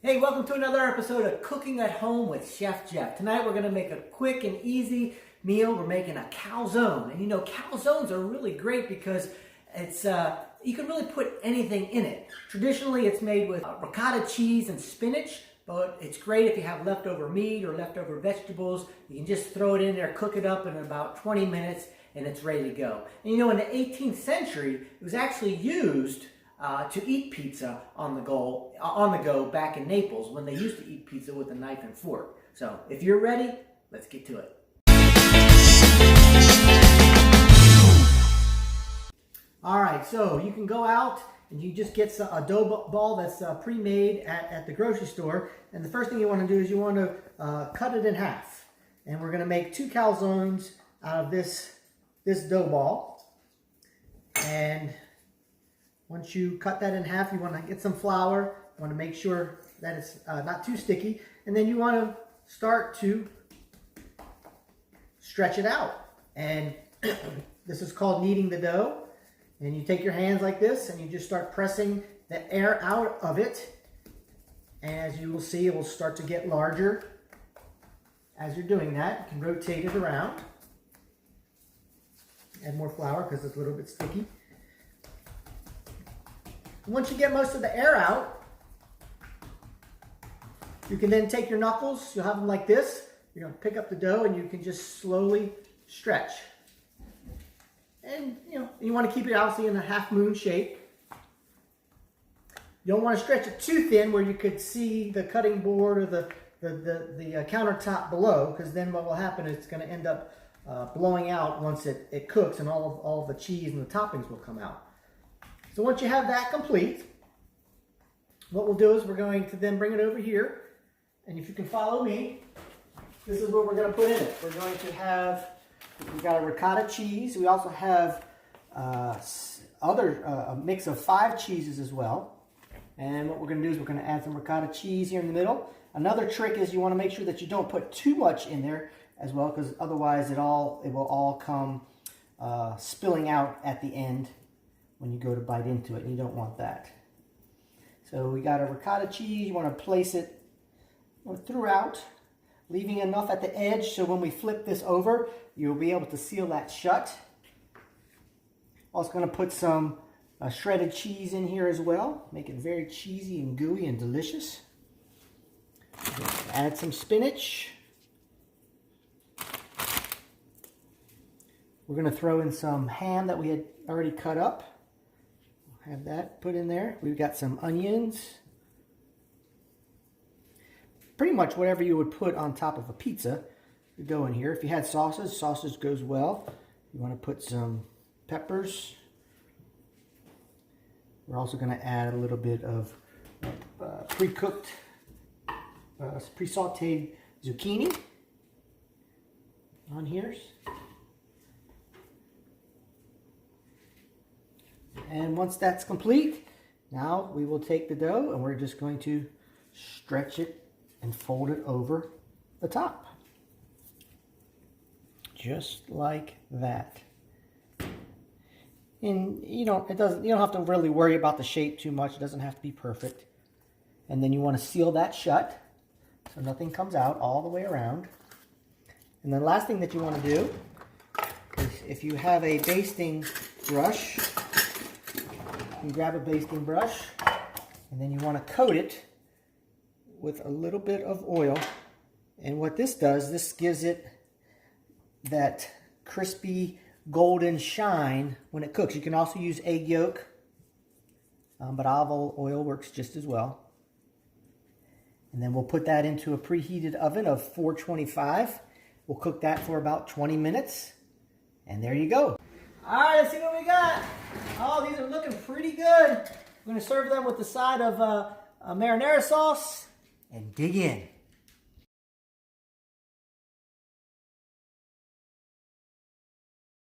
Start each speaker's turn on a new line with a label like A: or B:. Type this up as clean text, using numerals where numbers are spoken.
A: Hey, welcome to another episode of Cooking at Home with Chef Jeff. Tonight we're going to make a quick and easy meal. We're making a calzone. And you know, calzones are really great because it's you can really put anything in it. Traditionally, it's made with ricotta cheese and spinach, but it's great if you have leftover meat or leftover vegetables. You can just throw it in there, cook it up in about 20 minutes, and it's ready to go. And you know, in the 18th century, it was actually used to eat pizza on the go back in Naples when they used to eat pizza with a knife and fork. So if you're ready, let's get to it. All right, so you can go out and you just get a dough ball that's pre-made at the grocery store. And the first thing you want to do is you want to cut it in half. And we're going to make 2 calzones out of this dough ball. And once you cut that in half, you want to get some flour. You want to make sure that it's not too sticky. And then you want to start to stretch it out. And this is called kneading the dough. And you take your hands like this and you just start pressing the air out of it. And as you will see, it will start to get larger. As you're doing that, you can rotate it around. Add more flour because it's a little bit sticky. Once you get most of the air out, you can then take your knuckles, you'll have them like this. You're going to pick up the dough and you can just slowly stretch. And you want to keep it obviously in a half moon shape. You don't want to stretch it too thin where you could see the cutting board or the countertop below, because then what will happen is it's going to end up blowing out once it cooks, and all of the cheese and the toppings will come out. So once you have that complete, what we'll do is we're going to then bring it over here. And if you can follow me, this is what we're going to put in it. We're going to have, we've got a ricotta cheese. We also have a mix of 5 cheeses as well. And what we're going to do is we're going to add some ricotta cheese here in the middle. Another trick is you want to make sure that you don't put too much in there as well, because otherwise it will all come spilling out at the end when you go to bite into it, and you don't want that. So we got a ricotta cheese. You want to place it throughout, leaving enough at the edge so when we flip this over, you'll be able to seal that shut. Also going to put some shredded cheese in here as well, make it very cheesy and gooey and delicious. Add some spinach. We're going to throw in some ham that we had already cut up. Have that put in there. We've got some onions. Pretty much whatever you would put on top of a pizza would go in here. If you had sausage goes well. You want to put some peppers. We're also going to add a little bit of pre-cooked, pre-sauteed zucchini on here. And once that's complete, now we will take the dough and we're just going to stretch it and fold it over the top. Just like that. And you don't have to really worry about the shape too much. It doesn't have to be perfect. And then you want to seal that shut so nothing comes out all the way around. And the last thing that you want to do is, if you have a basting brush, you grab a basting brush, and then you want to coat it with a little bit of oil. And what this does, this gives it that crispy golden shine when it cooks. You can also use egg yolk, but olive oil works just as well. And then we'll put that into a preheated oven of 425. We'll cook that for about 20 minutes. And there you go. All right, let's see what we got. Oh, these are looking pretty good. We're going to serve them with the side of marinara sauce and dig in.